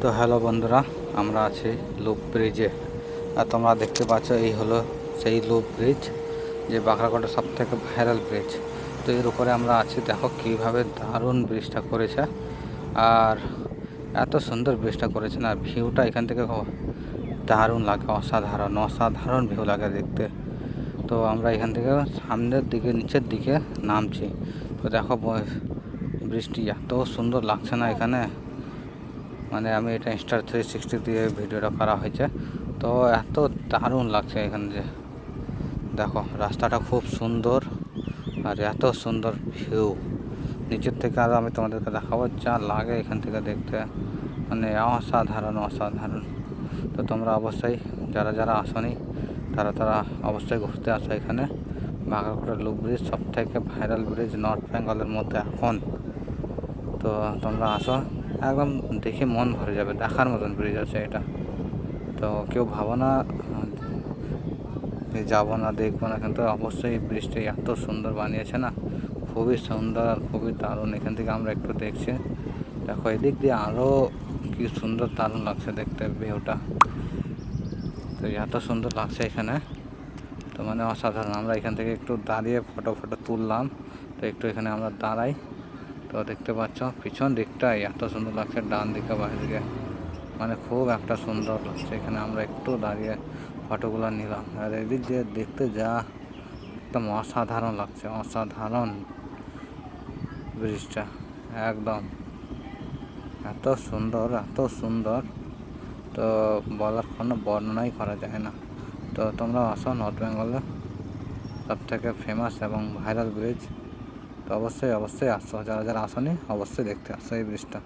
তো হ্যালো বন্ধুরা, আমরা আছি লুপ ব্রিজে। আর তোমরা দেখতে পাচ্ছ এই হলো সেই লুপ ব্রিজ, যে বাঁকড়াকোটের সব থেকে ভাইরাল ব্রিজ। তো এর উপরে আমরা আছি, দেখো কীভাবে দারুণ ব্রিজটা করেছে। আর এত সুন্দর ব্রিজটা করেছে না, ভিউটা এখান থেকে দারুণ লাগে, অসাধারণ অসাধারণ ভিউ লাগে দেখতে। তো আমরা এখান থেকে সামনের দিকে নিচের দিকে নামছি। তো দেখো বৃষ্টি এত সুন্দর লাগছে না এখানে, মানে আমি এটা Insta360 দিয়ে ভিডিওটা করা হয়েছে। তো এত দারুণ লাগছে এখানে, যে দেখো রাস্তাটা খুব সুন্দর আর এত সুন্দর ভিউ নিচের থেকে। আর আমি তোমাদেরকে দেখাবো যা লাগে এখান থেকে দেখতে, মানে অসাধারণ অসাধারণ। তো তোমরা অবশ্যই যারা যারা আসনি তারা অবশ্যই ঘুরতে আসো এখানে। বাঁকড়াকোটের লুপ ব্রিজ সব থেকে ভাইরাল ব্রিজ নর্থ বেঙ্গলের মধ্যে এখন। তো তোমরা আসো, একদম দেখে মন ভরে যাবে, দেখার মতন ব্রিজ আছে এটা। তো কেউ ভাবো না যাবো না দেখবো না, কিন্তু অবশ্যই ব্রিজটা এত সুন্দর বানিয়েছে না, খুবই সুন্দর আর খুবই দারুণ। এখান থেকে আমরা একটু দেখছি, দেখো এদিক দিয়ে আরও কি সুন্দর দারুণ লাগছে দেখতে ভিউটা। তো এত সুন্দর লাগছে এখানে, তো মানে অসাধারণ। আমরা এখান থেকে একটু দাঁড়িয়ে ফটো তুললাম। তো একটু এখানে আমরা দাঁড়াই। তো দেখতে পাচ্ছ পিছন দিকটাই এত সুন্দর লাগছে, ডান দিকে বাঁ দিকে, মানে খুব একটা সুন্দর লাগছে এখানে। আমরা একটু দাঁড়িয়ে ফটোগুলো নিলাম, আর এদিক দিয়ে দেখতে যা একদম অসাধারণ লাগছে, অসাধারণ ব্রিজটা একদম এত সুন্দর এত সুন্দর, তো বলার কোনো বর্ণনাই করা যায় না। তো তোমরা আসো নর্থ বেঙ্গলে সব থেকে ফেমাস এবং ভাইরাল ব্রিজ। তো অবশ্যই আসো, যারা যারা আসনি অবশ্যই দেখতে আসো এই ব্রিজটা।